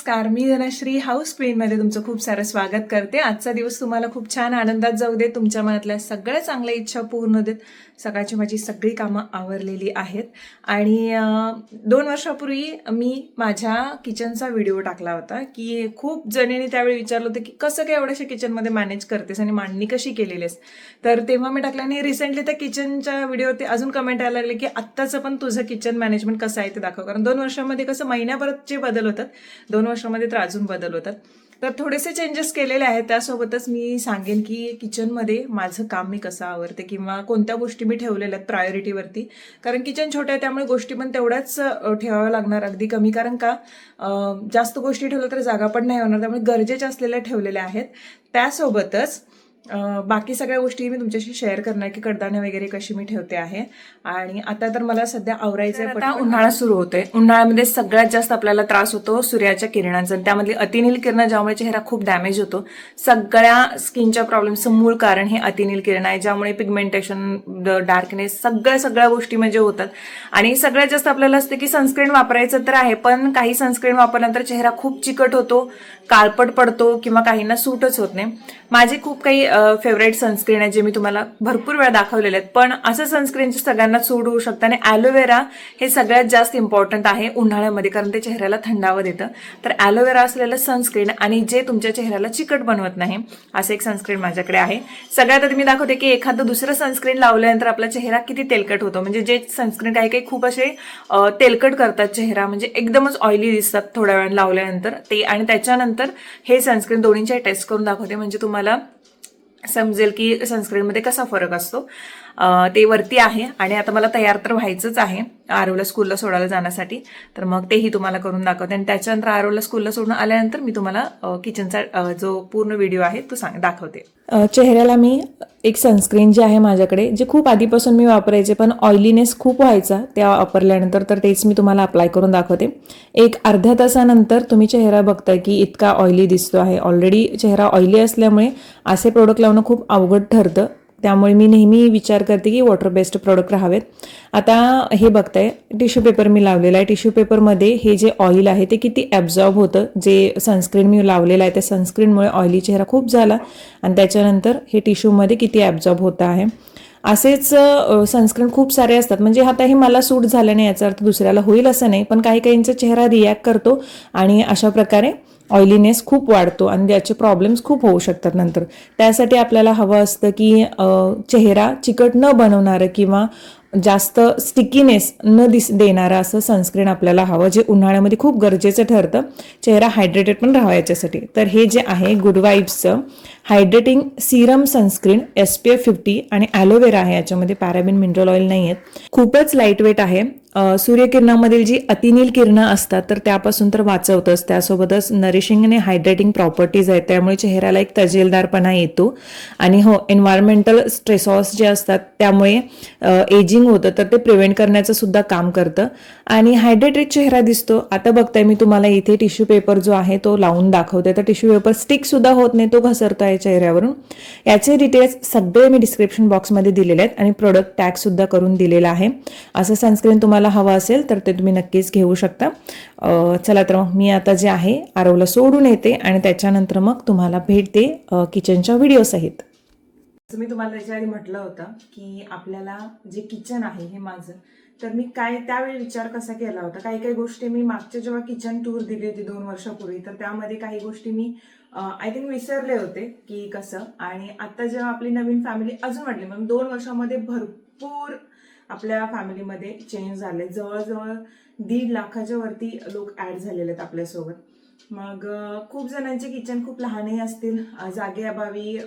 नमस्कार, मी धनश्री हाऊस क्वीनमध्ये तुमचं खूप सारं स्वागत करते. आजचा दिवस तुम्हाला खूप छान आनंदात जाऊ दे, तुमच्या मनातल्या सगळ्या चांगल्या इच्छा पूर्ण देत. सकाळची माझी सगळी कामं आवरलेली आहेत आणि 2 वर्षापूर्वी मी माझ्या किचनचा व्हिडिओ टाकला होता की खूप जणींनी त्यावेळी विचारलं होतं की कसं काय एवढ्याशा किचनमध्ये मॅनेज करतेस आणि मांडणी कशी केलेली आहेस. तर तेव्हा मी टाकलं आणि रिसेंटली त्या किचनच्या व्हिडिओवरती अजून कमेंट यायला लागले की आत्ताचं पण तुझं किचन मॅनेजमेंट कसं आहे ते दाखव. कारण 2 वर्षामध्ये कसं महिन्याभरात जे बदल होतात, 2 वर्षामध्ये तर अजून बदल होतात. तर थोडेसे चेंजेस केलेले आहेत. त्यासोबतच मी सांगेन की किचनमध्ये माझं काम मी कसं आवरते किंवा कोणत्या गोष्टी मी ठेवलेल्या आहेत प्रायोरिटीवरती. कारण किचन छोटं आहे त्यामुळे गोष्टी पण तेवढ्याच ठेवाव्या लागणार, अगदी कमी. कारण का जास्त गोष्टी ठेवल्या तर जागा पण नाही होणार, त्यामुळे गरजेच्या असलेल्या ठेवलेल्या आहेत. त्यासोबतच बाकी सगळ्या गोष्टी मी तुमच्याशी शेअर करणार की कडदाणे वगैरे कशी मी ठेवते आहे. आणि आता तर मला सध्या आवरायचं आहे. आता उन्हाळा सुरू होतोय. उन्हाळ्यामध्ये सगळ्यात जास्त आपल्याला त्रास होतो सूर्याच्या किरणांचा. त्यामधली अतिनील किरण ज्यामुळे चेहरा खूप डॅमेज होतो. सगळ्या स्किनच्या प्रॉब्लेमचं मूळ कारण हे अतिनील किरण आहे, ज्यामुळे पिगमेंटेशन, डार्कनेस, सगळ्या गोष्टी म्हणजे होतात. आणि सगळ्यात जास्त आपल्याला असतं की सनस्क्रीन वापरायचं तर आहे, पण काही सनस्क्रीन वापरल्यानंतर चेहरा खूप चिकट होतो, काळपट पडतो किंवा काहींना सूटच होत नाही. माझे खूप काही फेवरेट सनस्क्रीन आहे जे मी तुम्हाला भरपूर वेळा दाखवलेले आहेत, पण असं सनस्क्रीन सगळ्यांना सूट होऊ शकतं. आणि ॲलोवेरा हे सगळ्यात जास्त इम्पॉर्टंट आहे उन्हाळ्यामध्ये, कारण ते चेहऱ्याला थंडावं देतं. तर ॲलोवेरा असलेलं सनस्क्रीन आणि जे तुमच्या चेहऱ्याला चिकट बनवत नाही असं एक सनस्क्रीन माझ्याकडे आहे. सगळ्यात आधी मी दाखवते की एखादं दुसरं सनस्क्रीन लावल्यानंतर आपला चेहरा किती तेलकट होतो. म्हणजे जे सनस्क्रीन काही खूप असे तेलकट करतात चेहरा, म्हणजे एकदमच ऑइली दिसतात थोड्या वेळाने लावल्यानंतर ते. आणि त्याच्यानंतर हे सनस्क्रीन दोन्हीच्या टेस्ट करून दाखवते, म्हणजे तुम्हाला समजेल की सनस्क्रीनमध्ये कसा फरक असतो. ते वरती आहे आणि आता मला तयार तर व्हायचंच आहे आरवला स्कूलला सोडायला जाण्यासाठी, तर मग तेही तुम्हाला करून दाखवते. आणि त्याच्यानंतर आरवला स्कूलला सोडून आल्यानंतर मी तुम्हाला किचनचा जो पूर्ण व्हिडिओ आहे तो दाखवते. चेहऱ्याला मी एक सनस्क्रीन जे आहे माझ्याकडे, जे खूप आधीपासून मी वापरायचे, पण ऑइलीनेस खूप व्हायचा त्या वापरल्यानंतर, तर तेच मी तुम्हाला अप्लाय करून दाखवते. एक अर्ध्या तासानंतर तुम्ही चेहरा बघताय की इतका ऑइली दिसतो आहे. ऑलरेडी चेहरा ऑइली असल्यामुळे असे प्रोडक्ट लावणं खूप अवघड ठरतं, त्यामुळे मी नेहमी विचार करते की वॉटर बेस्ड प्रोडक्ट राहावेत. आता हे बघताय टिश्यू पेपर मी लावलेला आहे. टिश्यू पेपरमध्ये हे जे ऑइल आहे ते किती ॲब्झॉर्ब होतं. जे सनस्क्रीन मी लावलेलं आहे त्या सनस्क्रीनमुळे ऑइली चेहरा खूप झाला आणि त्याच्यानंतर हे टिश्यूमध्ये किती ॲब्झॉर्ब होतं आहे. असेच सनस्क्रीन खूप सारे असतात. म्हणजे आता हे मला सूट झालं नाही याचा अर्थ दुसऱ्याला होईल असं नाही, पण काही काहींचा चेहरा रिॲक्ट करतो आणि अशा प्रकारे ऑइलीनेस खूप वाढतो आणि त्याचे प्रॉब्लेम्स खूप होऊ शकतात नंतर. त्यासाठी आपल्याला हवं असतं की चेहरा चिकट न बनवणारं किंवा जास्त स्टिकीनेस न देणारं असं सनस्क्रीन आपल्याला हवं, जे उन्हाळ्यामध्ये खूप गरजेचं ठरतं चेहरा हायड्रेटेड पण राहावा याच्यासाठी. तर हे जे आहे गुड वाईब्सचं हायड्रेटिंग सिरम सनस्क्रीन SPF 50 आणि ॲलोवेरा आहे. याच्यामध्ये पॅराबिन, मिनरल ऑइल नाही आहेत. खूपच लाईट वेट आहे. सूर्यकिरणामधील जी अतिनील किरणं असतात तर त्यापासून तर वाचवतंच, त्यासोबतच नरिशिंग आणि हायड्रेटिंग प्रॉपर्टीज आहेत, त्यामुळे चेहऱ्याला एक तजेलदारपणा येतो. आणि हो, एन्व्हायरमेंटल स्ट्रेसॉस जे असतात त्यामुळे एजिंग होतं, तर ते प्रिव्हेंट करण्याचं सुद्धा काम करतं आणि हायड्रेटेड चेहरा दिसतो. आता बघताय मी तुम्हाला इथे टिश्यू पेपर जो आहे तो लावून दाखवते, तर टिश्यू पेपर स्टिक सुद्धा होत नाही, तो घसरतो आहे चेहऱ्यावरून. याचे डिटेल्स सगळे मी डिस्क्रिप्शन बॉक्समध्ये दिलेले आहेत आणि प्रोडक्ट टॅग सुद्धा करून दिलेला आहे. असं सनस्क्रीन तुम्हाला हवं असेल तर ते तुम्ही नक्कीच घेऊ शकता. चला तर मग मी आता जे आहे आरवला सोडून येते आणि त्याच्यानंतर मग तुम्हाला भेटते किचनच्या व्हिडिओ सहित. मी तुम्हाला त्याच्या आधी म्हटलं होतं की आपल्याला जे किचन आहे हे माझं, तर मी त्यावेळी विचार कसा केला होता. काही गोष्टी मी मागच्या जेव्हा किचन टूर दिली होती 2 वर्षापूर्वी, तर त्यामध्ये काही गोष्टी मी आय थिंक विसरले होते की कसं. आणि आता जेव्हा आपली नवीन फॅमिली अजून वाढली, मग 2 वर्षामध्ये भरपूर आपल्या फॅमिलीमध्ये चेंज झाले. जवळजवळ 1.5 लाखाच्या वरती लोक ऍड झालेले आहेत आपल्यासोबत. मग खूप जणांचे किचन खूप लहानही असतील, जागेअभावी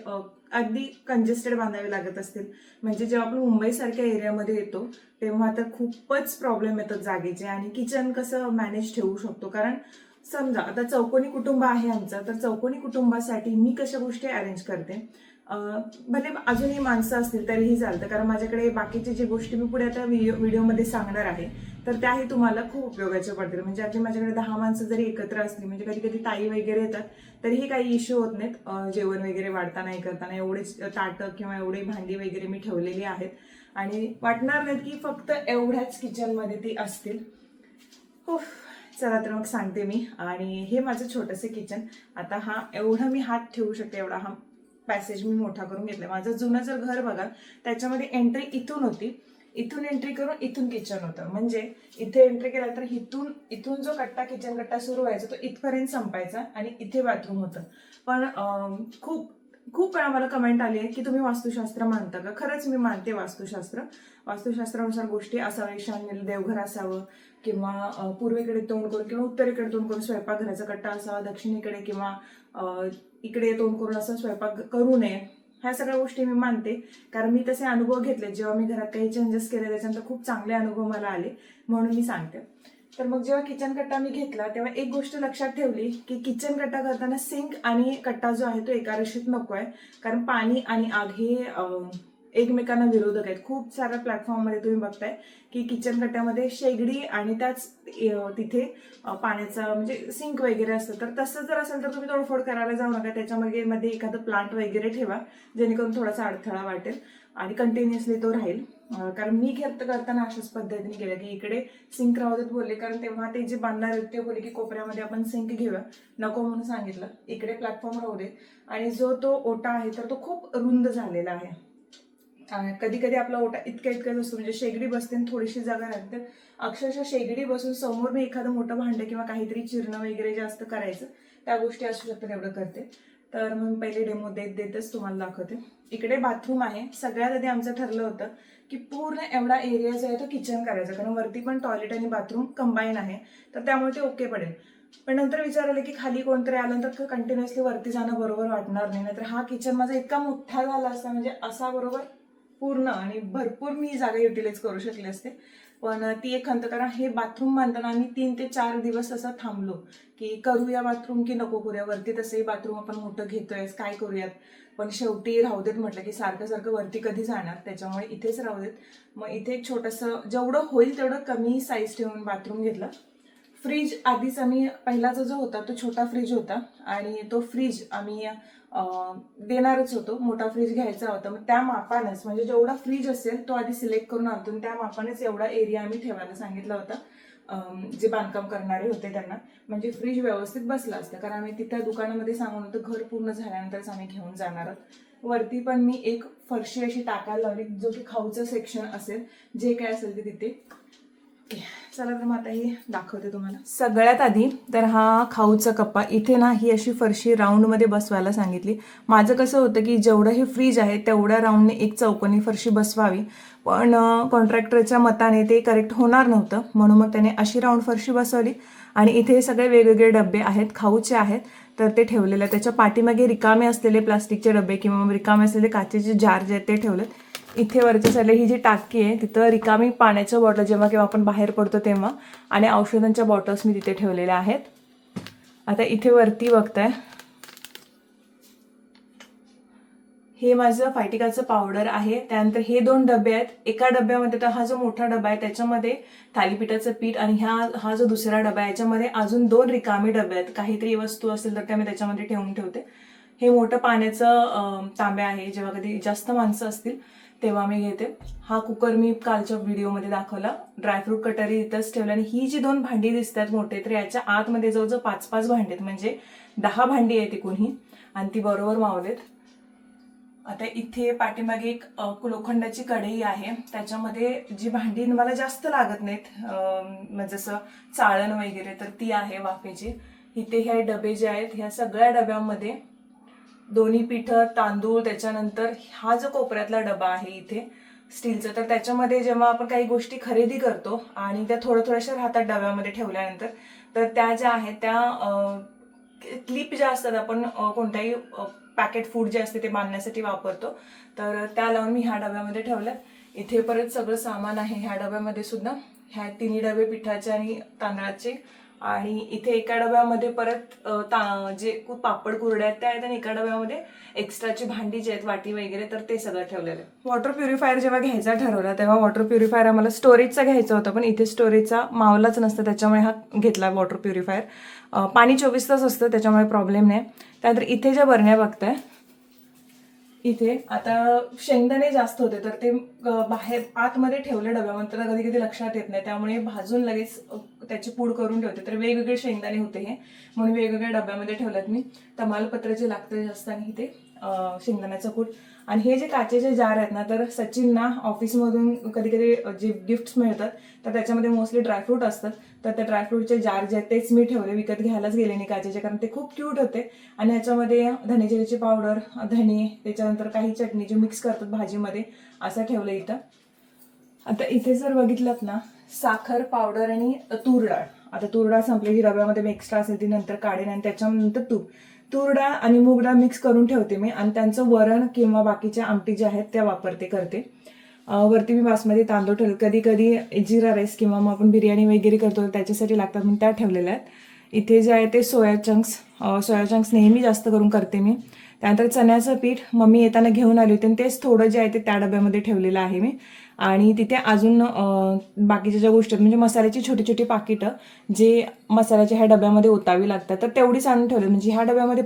अगदी कंजेस्टेड बांधावे लागत असतील. म्हणजे जेव्हा आपण मुंबईसारख्या एरियामध्ये येतो तेव्हा तर खूपच प्रॉब्लेम येतात जागेचे. आणि किचन कसं मॅनेज ठेवू शकतो, कारण समजा आता चौकोनी कुटुंब आहे आमचं, तर चौकोनी कुटुंबासाठी मी कशा गोष्टी अरेंज करते. भले अजूनही माणसं असतील तरीही चालतं, कारण माझ्याकडे बाकीची जी गोष्टी मी पुढे आता व्हिडिओमध्ये सांगणार आहे तर त्याही तुम्हाला खूप उपयोगाच्या पडतील. म्हणजे अगदी माझ्याकडे 10 माणसं जरी एकत्र असली, म्हणजे कधी कधी ताई वगैरे येतात तरीही काही इश्यू होत नाहीत. जेवण वगैरे वाढताना हे करताना एवढेच ताटं किंवा एवढे भांडी वगैरे मी ठेवलेली आहेत आणि वाटणार नाहीत की फक्त एवढ्याच किचनमध्ये ती असतील. हो, चला तर मग सांगते मी. आणि हे माझं छोटंसं किचन. आता हा एवढा मी हात ठेवू शकते एवढा हा पॅसेज मी मोठा करून घेतला. माझं जुनं जर घर बघा त्याच्यामध्ये एंट्री इथून होती, इथून एंट्री करून इथून किचन होतं. म्हणजे इथे एंट्री केला तर इथून जो कट्टा किचन कट्टा सुरू व्हायचा तो इथपर्यंत संपायचा आणि इथे बाथरूम होतं. पण खूप वेळा मला कमेंट आली आहे की तुम्ही वास्तुशास्त्र मानता का? खरंच मी मानते वास्तुशास्त्रानुसार गोष्टी असाव्या. ईशान्येला देवघर असावं किंवा पूर्वेकडे तोंड करून किंवा उत्तरेकडे तोंड करून स्वयंपाकघराचा कट्टा असावा, दक्षिणेकडे किंवा इकडे तोंड करून असं स्वयंपाक करू नये. ह्या सगळ्या गोष्टी मी मानते, कारण मी तसे अनुभव घेतले. जेव्हा मी घरात काही चेंजेस केले त्याच्यानंतर खूप चांगले अनुभव मला आले, म्हणून मी सांगते. तर मग जेव्हा किचन कट्टा मी घेतला तेव्हा एक गोष्ट लक्षात ठेवली की किचन कट्टा करताना सिंक आणि कट्टा जो आहे तो एका रेषेत नको आहे. कारण पाणी आणि आग हे एकमेकांना विरोधक आहेत. खूप साऱ्या प्लॅटफॉर्ममध्ये तुम्ही बघताय की किचन कट्ट्यामध्ये शेगडी आणि त्याच तिथे पाण्याचा म्हणजे सिंक वगैरे असतं. तर तसं जर असेल तर तुम्ही तोडफोड करायला जाऊ नका. त्याच्यामध्ये एखादं प्लांट वगैरे ठेवा जेणेकरून थोडासा अडथळा वाटेल आणि कंटिन्युअसली तो राहील. कारण मी करताना अशाच पद्धतीने केलं की इकडे सिंक राहू देत बोलले, कारण तेव्हा ते जे बांधणार आहेत ते बोलले की कोपऱ्यामध्ये आपण सिंक घेऊया, नको म्हणून सांगितलं. इकडे प्लॅटफॉर्म राहू दे. आणि जो तो ओटा आहे तर तो खूप रुंद झालेला आहे. कधी कधी आपला ओटा इतकाच असतो, म्हणजे शेगडी बसते आणि थोडीशी जागा राहते. अक्षरशः शेगडी बसून समोर मी एखादं मोठं भांडं किंवा काहीतरी चिरणं वगैरे जास्त करायचं त्या गोष्टी असू शकतात, एवढं करते. तर मग पहिले डेमो देतच तुम्हाला दाखवते. इकडे बाथरूम आहे. सगळ्यात आधी आमचं ठरलं होतं की पूर्ण एवढा एरिया जो आहे तो किचन करायचा, कारण वरती पण टॉयलेट आणि बाथरूम कंबाईन आहे, तर त्यामुळे ते ओके पडेल. पण नंतर विचार आलं की खाली कोणतरी आल्यानंतर कंटिन्युअसली वरती जाणं बरोबर वाटणार नाही. नाहीतर हा किचन माझा इतका मोठा झाला असता, म्हणजे असा बरोबर पूर्ण आणि भरपूर मी जागा युटिलाइज करू शकले असते. पण ती एक खंत, कारण हे बाथरूम बांधताना आम्ही 3 ते 4 दिवस असं थांबलो की करूया बाथरूम की नको करूया. वरती तसंही बाथरूम आपण मोठं घेतोय, काय करूयात. पण शेवटी राहू देत म्हटलं की सारखं वरती कधी जाणार, त्याच्यामुळे इथेच राहू देत. मग इथे एक छोटंसं जेवढं होईल तेवढं कमी साईज ठेवून बाथरूम घेतलं. फ्रीज आधीच आम्ही पहिलाचा जो होता तो छोटा फ्रीज होता आणि तो फ्रीज आम्ही देणारच होतो. मोठा फ्रीज घ्यायचा होता. मग त्या मापानेच, म्हणजे जेवढा फ्रीज असेल तो आधी सिलेक्ट करून आणतो, त्या मापानेच एवढा एरिया आम्ही ठेवायला सांगितला होता जे बांधकाम करणारे होते त्यांना, म्हणजे फ्रीज व्यवस्थित बसला असतं. कारण आम्ही तिथल्या दुकानामध्ये सांगून होतं घर पूर्ण झाल्यानंतरच आम्ही घेऊन जाणार आहोत. वरती पण मी एक फरशी अशी टाकायला लावली, जो की खाऊचं सेक्शन असेल, जे काय असेल ते तिथे. चला तर मग आता हे दाखवते तुम्हाला. सगळ्यात आधी तर हा खाऊचा कप्पा इथे ना ही अशी फरशी राऊंडमध्ये बसवायला सांगितली. माझं कसं होतं की जेवढं हे फ्रीज आहे तेवढ्या राऊंडने एक चौकोनी फरशी बसवावी, पण कॉन्ट्रॅक्टरच्या मताने ते करेक्ट होणार नव्हतं, म्हणून मग त्याने अशी राऊंड फरशी बसवली. आणि इथे सगळे वेगवेगळे डबे आहेत, खाऊचे आहेत, तर ते ठेवलेले. त्याच्या पाठीमागे रिकामे असलेले प्लास्टिकचे डबे किंवा रिकामे असलेले काचेचे जार जे आहेत ते ठेवलेत. इथे वरच्या साईडला ही जी टाकी आहे तिथं रिकामी पाण्याच्या बॉटल जेव्हा केव्हा आपण बाहेर पडतो तेव्हा, आणि औषधांच्या बॉटल्स मी तिथे ठेवलेल्या आहेत. आता इथे वरती बघताय हे माझं फायटिकाचं पावडर आहे. त्यानंतर हे 2 डबे आहेत. एका डब्यामध्ये तर हा जो मोठा डबा आहे त्याच्यामध्ये थालीपीठाचं पीठ, आणि हा जो दुसरा डबा आहे याच्यामध्ये अजून 2 रिकामी डबे आहेत. काहीतरी वस्तू असेल तर त्या मी त्याच्यामध्ये ठेवते. हे मोठं पाण्याचं तांब्या आहे, जेव्हा कधी जास्त माणसं असतील तेव्हा मी घेते. हा कुकर मी कालच्या व्हिडिओमध्ये दाखवला. ड्रायफ्रूट कटरी इथंच ठेवलं. आणि ही जी 2 भांडी दिसतात मोठे, तर याच्या आतमध्ये जवळजवळ 5-5 भांडी आहेत, म्हणजे 10 भांडी आहेत एकूणही, आणि ती बरोबर मावलेत. आता इथे पाठीमागे एक लोखंडाची कढई आहे, त्याच्यामध्ये जी भांडी मला जास्त लागत नाहीत, म्हणजे जसं चाळण वगैरे, तर ती आहे वाफेची. इथे हे डबे जे आहेत ह्या सगळ्या डब्यामध्ये दोन्ही पिठं, तांदूळ, त्याच्यानंतर हा जो कोपऱ्यातला डबा आहे इथे स्टीलचा, तर त्याच्यामध्ये जेव्हा आपण काही गोष्टी खरेदी करतो आणि त्या थोड्याशा राहतात डब्यामध्ये ठेवल्यानंतर, तर त्या ज्या आहेत त्या क्लिप ज्या असतात आपण कोणत्याही पॅकेट फूड जे असते ते बांधण्यासाठी वापरतो, तर त्या लावून मी ह्या डब्यामध्ये ठेवल्यात. इथे परत सगळं सामान आहे ह्या डब्यामध्ये सुद्धा. ह्या 3 डबे पिठाचे आणि तांदळाचे, आणि इथे एका डब्यामध्ये परत जे पापड कुरड्या आहेत त्या आहेत, आणि एका डब्यामध्ये एक्स्ट्राची भांडी जे आहेत वाटी वगैरे, तर ते सगळं ठेवलेलं आहे. वॉटर प्युरिफायर जेव्हा घ्यायचा ठरवला तेव्हा वॉटर प्युरिफायर आम्हाला स्टोरेजचा घ्यायचा होता, पण इथे स्टोरेजचा मावलाच नसतं, त्याच्यामुळे हा घेतला वॉटर प्युरिफायर. पाणी 24 तास असतं त्याच्यामुळे प्रॉब्लेम नाही. त्यानंतर इथे ज्या बरण्या बघताय इथे आता शेंगदाणे जास्त होते तर ते बाहेर आतमध्ये ठेवले डब्यामध्ये, तर कधी कधी लक्षात येत नाही, त्यामुळे भाजून लगेच त्याची पूड करून ठेवते. तर वेगवेगळे शेंगदाणे होते हे, म्हणून वेगवेगळ्या डब्यामध्ये ठेवल्यात मी. तमालपत्र जे लागतं जास्त आणि इथे शेंगदाण्याचं कूट. आणि हे जे काचेचे जार आहेत ना, तर सचिनना ऑफिसमधून कधी कधी जे गिफ्ट्स मिळतात तर त्याच्यामध्ये मोस्टली ड्रायफ्रूट असतात, तर त्या ड्रायफ्रूटचे जार जे आहेत तेच मी ठेवले, विकत घ्यायलाच गेले नाही काचेचे, कारण ते खूप क्यूट होते. आणि ह्याच्यामध्ये धने जिऱ्याची पावडर, धने, त्याच्यानंतर काही चटणी जे मिक्स करतात भाजीमध्ये, असं ठेवलं इथं. आता इथे जर बघितलं ना, साखर पावडर आणि तूर डाळ. आता तूर डाळ संपली की डब्यामध्ये मी एक्स्ट्रा असेल ती नंतर काढेन, आणि त्याच्यानंतर तूर डाळ आणि मूग डाळ मिक्स करून ठेवते मी, आणि त्यांचं वरण किंवा बाकीच्या आमटी ज्या आहेत त्या करते. वरती मी बासमती तांदूळ ठेवले, कधी कधी जिरा राईस किंवा मग आपण बिर्याणी वगैरे करतो त्याच्यासाठी लागतात म्हणून त्या ठेवलेल्या आहेत. इथे जे आहे ते सोया चंक्स नेहमी जास्त करून करते मी. त्यानंतर चण्याचं पीठ मम्मी येताना घेऊन आली होती, आणि तेच थोडं जे आहे ते त्या डब्यामध्ये ठेवलेलं आहे मी. आणि तिथे अजून बाकीच्या ज्या गोष्टी म्हणजे मसाल्याची छोटी छोटी पाकिटं जे मसाल्याच्या ह्या डब्यामध्ये ओतावी लागतात, तर तेवढीच आणून ठेवली, म्हणजे ह्या डब्यामध्ये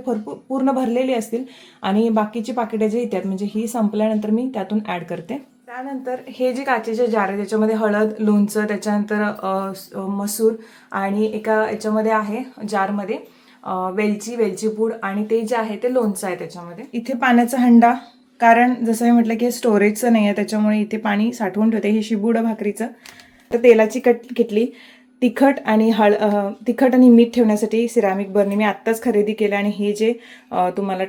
पूर्ण भरलेली असतील, आणि बाकीची पाकिटं जे येतात म्हणजे ही संपल्यानंतर मी त्यातून ऍड करते. त्यानंतर हे जे काचेचे जार आहे त्याच्यामध्ये हळद, लोणचं, त्याच्यानंतर मसूर, आणि एका याच्यामध्ये आहे जारमध्ये वेलची पूड, आणि ते जे आहे ते लोणचं आहे त्याच्यामध्ये. इथे पाण्याचा हंडा, कारण जसं मी म्हटलं की स्टोरेजचं नाही आहे त्याच्यामुळे इथे पाणी साठवून ठेवते. हे शिबुड भाकरीचं. तर तेलाची किटली, तिखट आणि मीठ ठेवण्यासाठी सिरामिक बर्नी मी आत्ताच खरेदी केलं. आणि हे जे तुम्हाला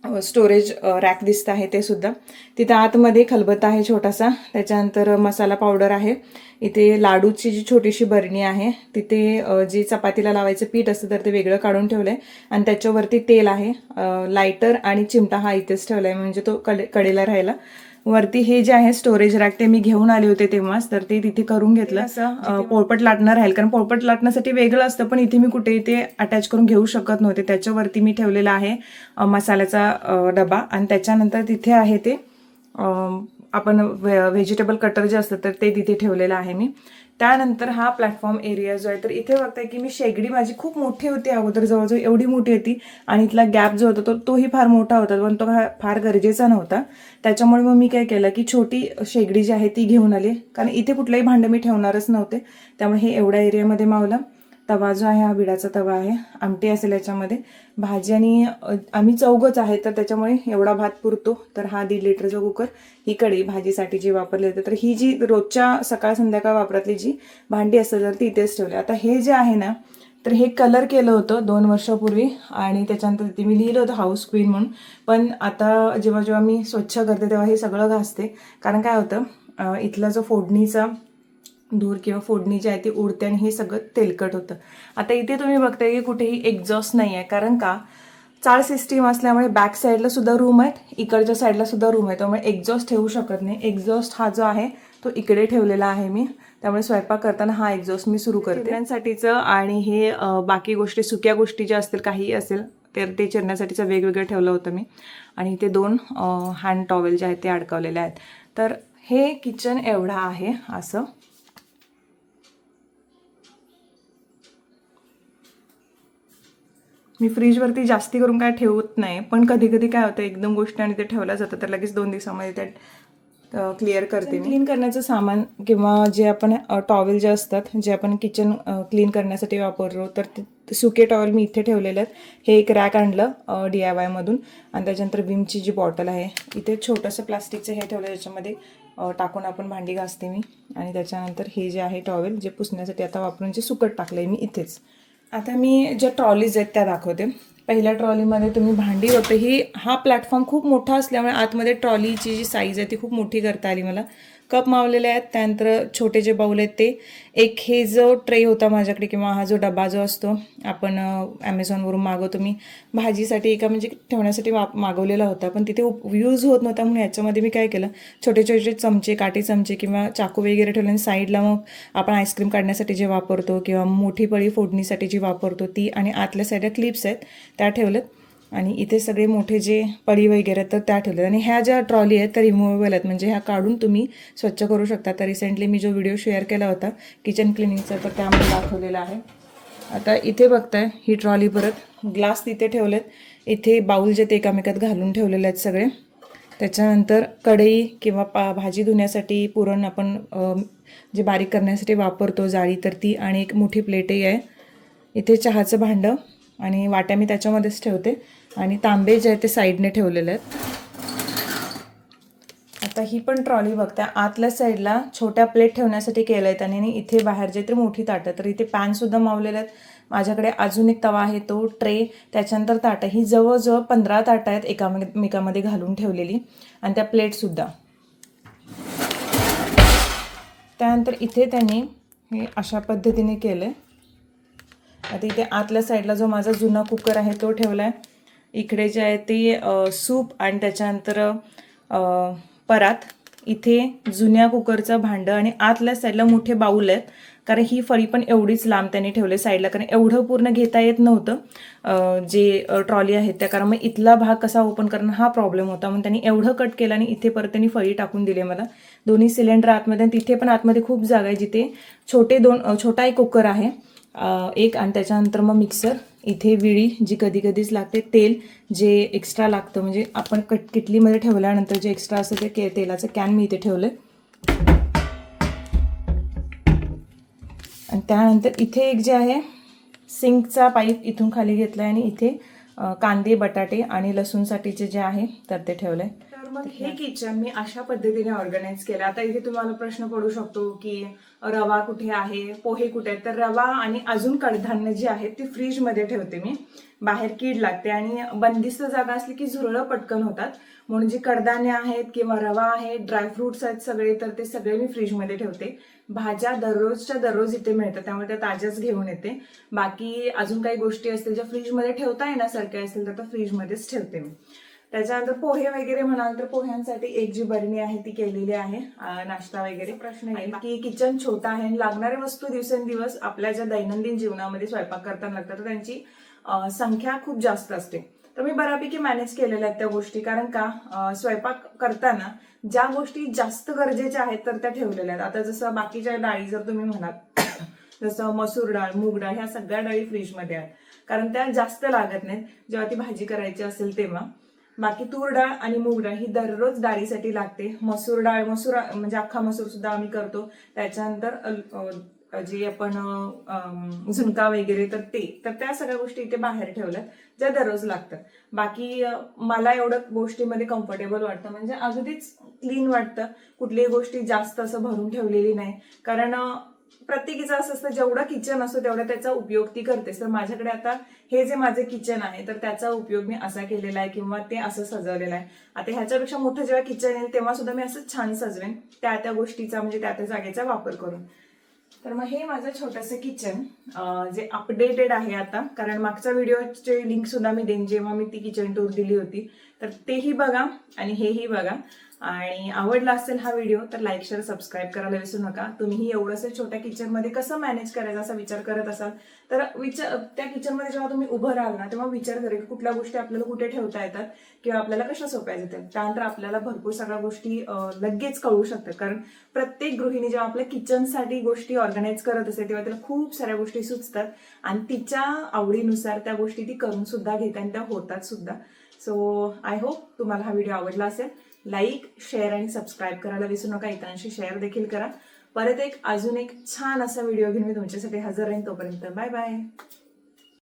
स्टोरेज रॅक दिसत आहे ते सुद्धा. तिथं आतमध्ये खलबत्ता आहे छोटासा, त्याच्यानंतर मसाला पावडर आहे. इथे लाडूची जी छोटीशी बरणी आहे, तिथे जे चपातीला लावायचं पीठ असतं तर ते वेगळं काढून ठेवलंय, आणि त्याच्यावरती तेल आहे. लायटर आणि चिमटा हा इथेच ठेवलाय, म्हणजे तो कडेला राहायला. वरती हे जे आहे स्टोरेज रॅक ते मी घेऊन आले होते तेव्हाच, तर ते तिथे करून घेतलं. असं पोळपट लाटणं राहील, कारण पोळपट लाटण्यासाठी वेगळं असतं, पण इथे मी कुठे ते अटॅच करून घेऊ शकत नव्हते. त्याच्यावरती मी ठेवलेला आहे मसाल्याचा डबा, आणि त्याच्यानंतर तिथे आहे ते आपण व्हेजिटेबल कटर जे असतं तर ते तिथे ठेवलेलं आहे मी. त्यानंतर हा प्लॅटफॉर्म एरिया जो आहे, तर इथे बघताय की मी शेगडी माझी खूप मोठी होती अगोदर, जवळजवळ एवढी मोठी होती, आणि इथला गॅप जो होता तोही फार मोठा होता, पण तो फार गरजेचा नव्हता. त्याच्यामुळे मग मी काय केलं की छोटी शेगडी जी आहे ती घेऊन आली, कारण इथे कुठलंही भांडं मी ठेवणारच नव्हते, त्यामुळे हे एवढ्या एरियामध्ये मावलं. तवा जो आहे हा विडाचा तवा आहे, आमटी असेल याच्यामध्ये, भाजी, आणि आम्ही चौघच आहे तर त्याच्यामुळे एवढा भात पुरतो. तर हा 1.5 लिटरचा कुकर, ही कढई भाजीसाठी जी वापरली जाते. तर ही जी रोजच्या सकाळ संध्याकाळ वापरातली जी भांडी असतात तर ती इथेच ठेवली. आता हे जे आहे ना, तर हे कलर केलं होतं 2 वर्षापूर्वी, आणि त्याच्यानंतर तिथे मी लिहिलं होतं हाऊस क्वीन म्हणून. पण आता जेव्हा मी स्वच्छ करते तेव्हा हे सगळं घासते, कारण काय होतं इथला जो फोडणीचा धूर किंवा फोडणी जी आहे ती उडते, आणि हे सगळं तेलकट होतं. आता इथे तुम्ही बघताय की कुठेही एक्झॉस्ट नाही आहे, कारण का चाळ सिस्टीम असल्यामुळे बॅक साईडला सुद्धा रूम आहेत, इकडच्या साईडला सुद्धा रूम आहे, त्यामुळे एक्झॉस्ट ठेवू शकत नाही. एक्झॉस्ट हा जो आहे तो इकडे ठेवलेला आहे मी, त्यामुळे स्वयंपाक करताना हा एक्झॉस्ट मी सुरू करते चिरण्यासाठीचं. आणि हे बाकी गोष्टी, सुक्या गोष्टी ज्या असतील काही असेल तर ते चिरण्यासाठीचं वेगवेगळं ठेवलं होतं मी. आणि ते 2 हँड टॉवेल जे आहेत ते अडकवलेले आहेत. तर हे किचन एवढं आहे असं. मी फ्रीजवरती जास्ती करून काय ठेवत नाही, पण कधी कधी काय होतं एकदम गोष्टी आणि ते ठेवल्या जातं, तर लगेच 2 दिवसामध्ये त्यात क्लिअर करते. क्लीन करण्याचं सामान किंवा जे आपण टॉवेल जे असतात जे आपण किचन क्लीन करण्यासाठी वापरतो, तर ते सुके टॉवेल मी इथे ठेवलेले आहेत. हे एक रॅक आणलं DIY मधून, आणि त्याच्यानंतर विमची जी बॉटल आहे, इथे छोटंसं प्लास्टिकचं हे ठेवलं ज्याच्यामध्ये टाकून आपण भांडी घासते मी. आणि त्याच्यानंतर हे जे आहे टॉवेल जे पुसण्यासाठी आता वापरून जे सुकट टाकलंय मी इथेच. आता मी ज्या ट्रॉलीज आहेत त्या दाखवते. पहिल्या ट्रॉलीमध्ये तुम्ही भांडी होते, हा प्लॅटफॉर्म खूप मोठा असल्यामुळे आतमध्ये ट्रॉलीची जी साईज आहे ती खूप मोठी करता आली मला. कप मावलेले आहेत, त्यानंतर छोटे जे बाउल आहेत ते, एक हे जो ट्रे होता माझ्याकडे किंवा हा जो डबा जो असतो आपण ॲमेझॉनवरून मागवतो, मी भाजीसाठी एका म्हणजे ठेवण्यासाठी मागवलेला होता, पण तिथे यूज होत नव्हता, म्हणून याच्यामध्ये मी काय केलं, छोटे छोटे चमचे, काटे चमचे किंवा चाकू वगैरे ठेवले, आणि साईडला मग आपण आईस्क्रीम काढण्यासाठी जे वापरतो किंवा मोठी पळी फोडणीसाठी जी वापरतो ती, आणि आतल्या साईडला क्लिप्स आहेत त्या ठेवल्यात. आणि इथे सगळे मोठे जे पळी वगैरे तर त्या ठेवल्यात. आणि ह्या ज्या ट्रॉली आहेत त्या रिमूव्हेबल आहेत, म्हणजे ह्या काढून तुम्ही स्वच्छ करू शकता. तर रिसेंटली मी जो व्हिडिओ शेअर केला होता किचन क्लिनिंगचा, तर त्यामध्ये दाखवलेला आहे. आता इथे बघताय ही ट्रॉली, परत ग्लास तिथे ठेवलेत, इथे बाउल जे ते एकामेकात घालून ठेवलेले आहेत सगळे. त्याच्यानंतर कढई किंवा भाजी धुण्यासाठी पुरण आपण जे बारीक करण्यासाठी वापरतो जाळी, तर ती, आणि एक मोठी प्लेटही आहे. इथे चहाचं भांडं आणि वाट्या मी त्याच्यामध्येच ठेवते, आणि तांबे जे आहे ते साईडने ठेवलेले आहेत. आता ही पण ट्रॉली बघता, आतल्या साईडला छोट्या प्लेट ठेवण्यासाठी केलं आहे त्याने, आणि इथे बाहेर जे ते मोठी ताटं, तर इथे पॅनसुद्धा मावलेले आहेत. माझ्याकडे अजून एक तवा आहे, तो ट्रे, त्याच्यानंतर ताटं. ही जवळजवळ 15 ताटं आहेत एकामेकामध्ये घालून ठेवलेली, आणि त्या प्लेटसुद्धा. त्यानंतर इथे त्यांनी हे अशा पद्धतीने केलं आहे. आता इथे आतल्या साईडला जो माझा जुना कुकर आहे तो ठेवला आहे. इकडे जे आहे ते सूप, आणि त्याच्यानंतर परात. इथे जुन्या कुकरचं भांडं, आणि आतल्या साईडला मोठे बाऊल आहेत, कारण ही फळी पण एवढीच लांब त्यांनी ठेवले साईडला, कारण एवढं पूर्ण घेता येत नव्हतं जे ट्रॉली आहेत त्या, कारण मग इथला भाग कसा ओपन करणं हा प्रॉब्लेम होता. म्हणून त्यांनी एवढं कट केलं, आणि इथे परत त्यांनी फळी टाकून दिली मला. दोन्ही सिलेंडर आतमध्ये, आणि तिथे पण आतमध्ये खूप जागा आहे जिथे छोटा एक कुकर आहे एक, आणि त्याच्यानंतर मग मिक्सर. इथे विळी जी कधी कधीच लागते, तेल जे एक्स्ट्रा लागतं, म्हणजे आपण किटलीमध्ये ठेवल्यानंतर जे एक्स्ट्रा असतं ते तेलाचं कॅन मी इथे ठेवलं. आणि त्यानंतर इथे एक जे आहे सिंकचा पाईप इथून खाली घेतला आहे, आणि इथे कांदे, बटाटे आणि लसूणसाठीचे जे आहे तर ते ठेवलंय. तर मग हे किचन मी अशा पद्धतीने ऑर्गनाईज केलं. आता इथे तुम्हाला प्रश्न पडू शकतो की रवा कुठे आहे, पोहे कुठे आहेत. तर रवा आणि अजून कडधान्य जे आहेत ते फ्रीजमध्ये ठेवते मी, बाहेर कीड लागते, आणि बंदिस्त जागा असली की झुरळं पटकन होतात. म्हणून जे कडधान्य आहेत किंवा रवा आहे, ड्रायफ्रुट्स आहेत सगळे, तर ते सगळे मी फ्रीजमध्ये ठेवते. भाज्या दररोजच्या दररोज इथे मिळतात, त्यामुळे त्या ताज्याच घेऊन येते. बाकी अजून काही गोष्टी असतील ज्या फ्रीजमध्ये ठेवता येण्यासारख्या असतील तर फ्रीजमध्येच ठेवते मी. त्याच्यानंतर पोहे वगैरे म्हणाल तर पोह्यांसाठी एक जी बरणी आहे ती केलेली आहे. नाश्ता वगैरे प्रश्न येईल की किचन छोटा आहे, लागणाऱ्या वस्तू दिवसेंदिवस आपल्या ज्या दैनंदिन जीवनामध्ये स्वयंपाक करताना लागतात तर त्यांची संख्या खूप जास्त असते. तर मी बऱ्यापैकी मॅनेज केलेल्या आहेत त्या गोष्टी, कारण का स्वयंपाक करताना ज्या गोष्टी जास्त गरजेच्या आहेत तर त्या ठेवलेल्या आहेत. आता जसं बाकीच्या डाळी जर तुम्ही म्हणाल जसं मसूर डाळ, मूग डाळ, ह्या सगळ्या डाळी फ्रीजमध्ये आहेत, कारण त्या जास्त लागत नाहीत जेव्हा ती भाजी करायची असेल तेव्हा. बाकी तूर डाळ आणि मूग डाळ ही दररोज डाळीसाठी लागते. मसूर म्हणजे अख्खा मसूर सुद्धा आम्ही करतो. त्याच्यानंतर जे आपण झुणका वगैरे तर त्या सगळ्या गोष्टी इथे बाहेर ठेवल्यात ज्या दररोज लागतात. बाकी मला एवढं गोष्टीमध्ये कम्फर्टेबल वाटतं, म्हणजे अगदीच क्लीन वाटतं. कुठलीही गोष्टी जास्त असं भरून ठेवलेली नाही, कारण प्रत्येकीचं असं असतं जेवढं किचन असतं तेवढा त्याचा उपयोग ती करतेस. तर माझ्याकडे आता हे जे माझे किचन आहे तर त्याचा उपयोग मी असा केलेला आहे किंवा ते असं सजवलेलं आहे. आता ह्याच्यापेक्षा मोठं जेव्हा किचन येईल तेव्हा सुद्धा मी असं छान सजवेन, त्या गोष्टीचा म्हणजे त्या जागेचा वापर करून. तर मग हे माझं छोटंसं किचन जे अपडेटेड आहे आता, कारण मागच्या व्हिडिओचे लिंक सुद्धा मी देईन जेव्हा मी ती किचन टूर दिली होती, तर तेही बघा आणि हेही बघा. आणि आवडला असेल हा व्हिडिओ तर लाईक, शेअर, सबस्क्राईब करायला विसरू नका. तुम्हीही एवढंसं छोट्या किचनमध्ये कसं मॅनेज करायचं असा विचार करत असाल तर त्या किचनमध्ये जेव्हा तुम्ही उभं राहाल ना तेव्हा विचार करेल कुठल्या गोष्टी आपल्याला कुठे ठेवता येतात किंवा आपल्याला कशा सोप्या येतात. त्यानंतर आपल्याला भरपूर सगळ्या गोष्टी लगेच कळू शकतात, कारण प्रत्येक गृहिणी जेव्हा आपल्या किचनसाठी गोष्टी ऑर्गनाईज करत असते तेव्हा तिला खूप साऱ्या गोष्टी सुचतात, आणि तिच्या आवडीनुसार त्या गोष्टी ती करून सुद्धा घेते आणि त्या होतात सुद्धा. सो आय होप तुम्हाला हा व्हिडिओ आवडला असेल. लाईक, शेअर आणि सबस्क्राईब करायला विसरू नका. इतरांशी शेअर देखील करा. परत अजून एक छान असा व्हिडिओ घेऊन मी तुमच्यासाठी हजर राहीन. तोपर्यंत बाय बाय.